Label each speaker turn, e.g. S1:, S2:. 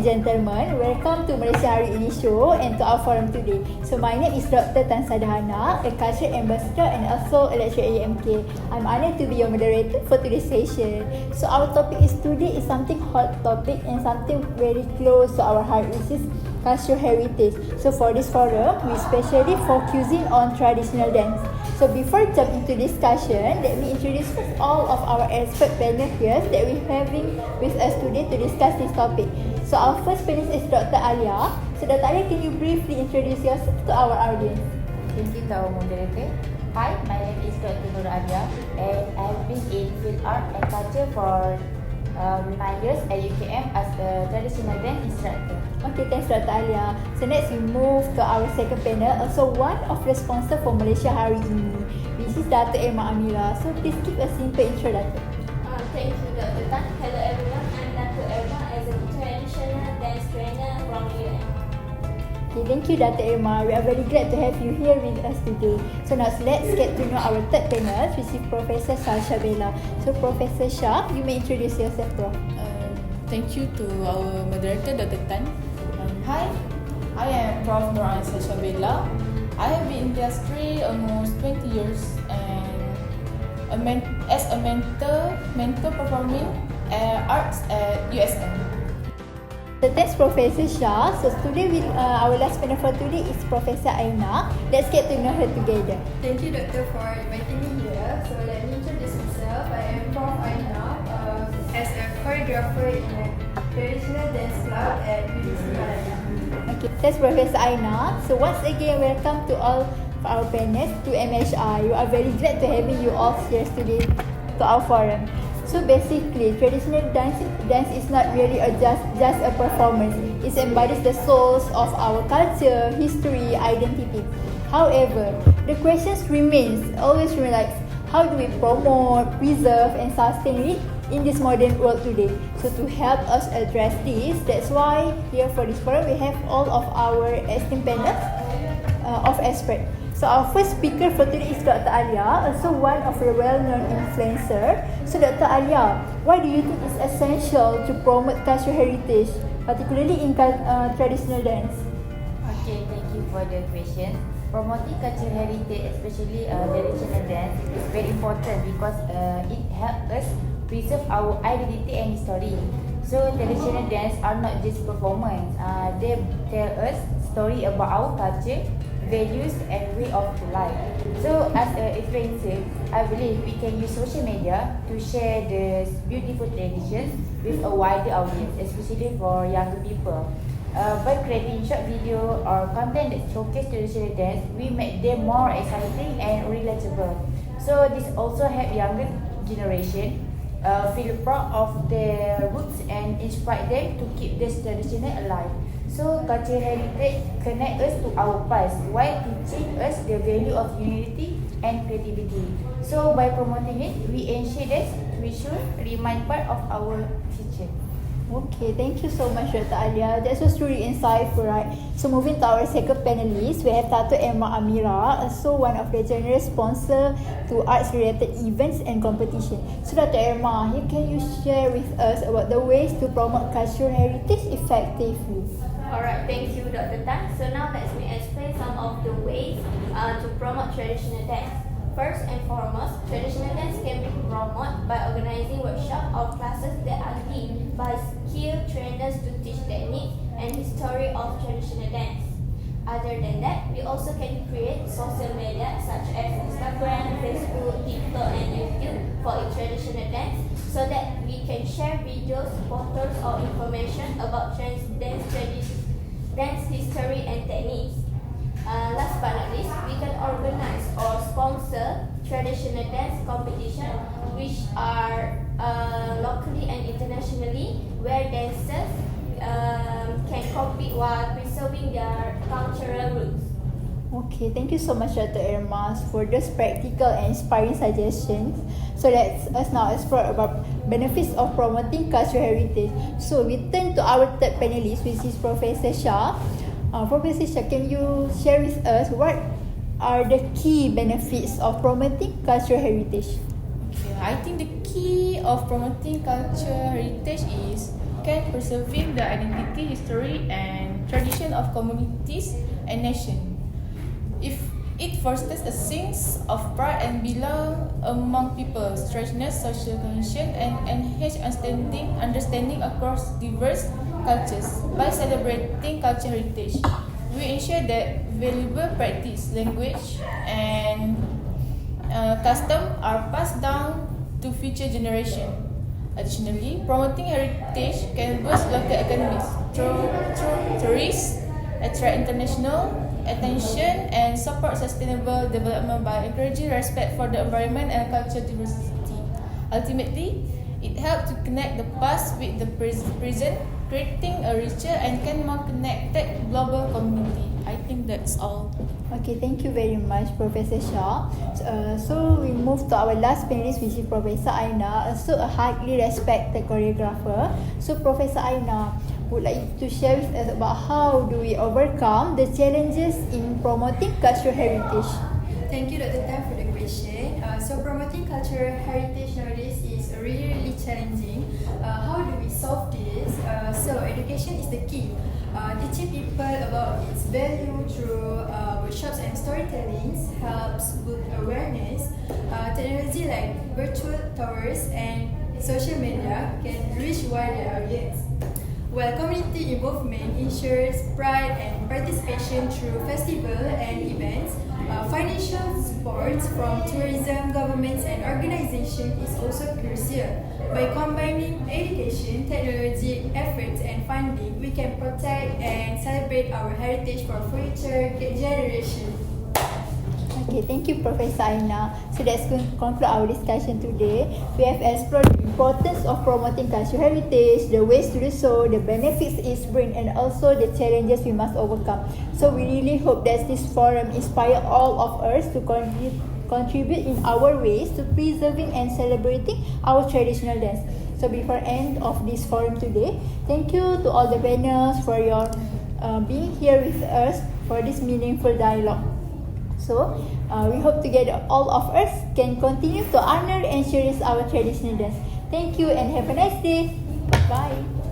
S1: gentlemen, welcome to Malaysia Hari Ini Show and to our forum today. So my name is Dr. Tan Sadahana, a culture ambassador and also a lecturer at AMK. I'm honored to be your moderator for today's session. So our topic today is something hot topic and something very close to our heart, which is cultural heritage. So for this forum, we specially focusing on traditional dance. So before jump into discussion, let me introduce first all of our expert panel here that we're having with us today to discuss this topic. So our first panelist is Dr. Alia. So Dr. Alia, can you briefly introduce yourself to our audience?
S2: Thank you to our moderator. Hi, my name is Dr. Nur Alia and I have been in field art and culture for 9 years at UKM as a traditional dance instructor.
S1: Okay, thanks Dr. Alia. So next we move to our second panel. Also one of the sponsor for Malaysia Hari Ini, which is Dr. Emma Amira. So please give a simple intro, Dr.
S3: Thank you, Dr. Tan. Hello everyone, I'm Dr. Emma as a traditional dance trainer from UM.
S1: Okay, thank you Dr. Emma. We are very glad to have you here with us today. So now let's get to know our third panel, which is Professor Shah Shabela. So Professor Shah, you may introduce yourself, Prof.
S4: Thank you to our moderator, Dr. Tan. Hi, I am Prof. Nur Shabela. I have been in the industry almost 20 years and as a mentor performing arts at USM.
S1: So thanks Professor Shah. So today our last panel for today is Professor Aina. Let's get to know her together.
S5: Thank you, Doctor, for inviting me here. So let me introduce myself. I am Prof. Aina as a choreographer in a traditional dance club at UBI2032.
S1: Okay, that's Professor Aina. So once again, welcome to all of our panelists to MHR. We are very glad to having you all here today to our forum. So basically, traditional dance is not really just a performance. It embodies the souls of our culture, history, identity. However, the questions always remain like, how do we promote, preserve and sustain it in this modern world today? So to help us address this, that's why here for this forum we have all of our esteemed panelists of experts. So our first speaker for today is Dr. Alia, also one of the well-known influencer. So Dr. Alia, why do you think it's essential to promote cultural heritage, particularly in traditional dance?
S2: Okay, thank you for the question. Promoting cultural heritage, especially traditional dance, is very important because it helps us preserve our identity and history. So traditional dance are not just performance. They tell us story about our culture, values and way of life. So as an influencer, I believe we can use social media to share the beautiful traditions with a wider audience, especially for younger people. By creating short video or content that showcase traditional dance, we make them more exciting and relatable. So this also help younger generation feel proud of their roots and inspire them to keep this tradition alive. So cultural heritage connect us to our past while teaching us the value of unity and creativity. So by promoting it, we ensure that we should remain part of our future.
S1: Okay, thank you so much Dr. Alia. That was truly insightful, right? So moving to our second panelist, we have Dr. Emma Amira, also one of the general sponsor to arts-related events and competition. So Dr. Emma, can you share with us about the ways to promote cultural heritage effectively?
S3: Alright, thank you, Dr. Tan. So now let me explain some of the ways to promote traditional dance. First and foremost, traditional dance can be promoted by organizing workshops or classes that are led by skilled trainers to teach technique and history of traditional dance. Other than that, we also can create social media such as Instagram, Facebook, TikTok and YouTube for traditional dance so that we can share videos, photos or information about dance history and techniques. Last but not least, we can organize or sponsor traditional dance competition which are locally and internationally where dancers can compete while preserving their cultural roots.
S1: Okay, thank you so much Dr. Irma for those practical and inspiring suggestions. So let's now explore about benefits of promoting cultural heritage. So we turn to our third panelist, which is Professor Shah. Professor Shah, can you share with us what are the key benefits of promoting cultural heritage?
S4: Okay, I think the key of promoting cultural heritage is can preserving the identity, history, and tradition of communities and nation. If it fosters a sense of pride and belong among people, strengthens social cohesion, and enhance understanding across diverse cultures. By celebrating cultural heritage, we ensure that valuable practice, language, and custom are passed down to future generations. Additionally, promoting heritage can boost local economies through tourists, attract international attention, and support sustainable development by encouraging respect for the environment and cultural diversity. Ultimately, it helps to connect the past with the present, creating a richer and more connected global community. I think that's all.
S1: Okay, thank you very much, Professor Shah. So we move to our last panelist, which is Professor Aina, also a highly respected choreographer. So Professor Aina would like to share with us about how do we overcome the challenges in promoting cultural heritage.
S5: Thank you, Dr. Tan, for the question. So promoting cultural heritage nowadays is really challenging. How do we solve this? So education is the key. Teaching people about its value through workshops and storytellings helps build awareness. Technology like virtual tours and social media can reach wider audience, while community involvement ensures pride and participation through festivals and events. Financial support from tourism, governments, and organizations is also crucial. By combining education, technology, efforts, and funding, we can protect and celebrate our heritage for future generations.
S1: Okay, thank you, Professor Aina. So that's going to conclude our discussion today. We have explored the importance of promoting cultural heritage, the ways to do so, the benefits it brings, and also the challenges we must overcome. So we really hope that this forum inspire all of us to contribute in our ways to preserving and celebrating our traditional dance. So before end of this forum today, thank you to all the panels for your being here with us for this meaningful dialogue. So, we hope together all of us can continue to honor and cherish our traditional dance. Thank you and have a nice day. Bye.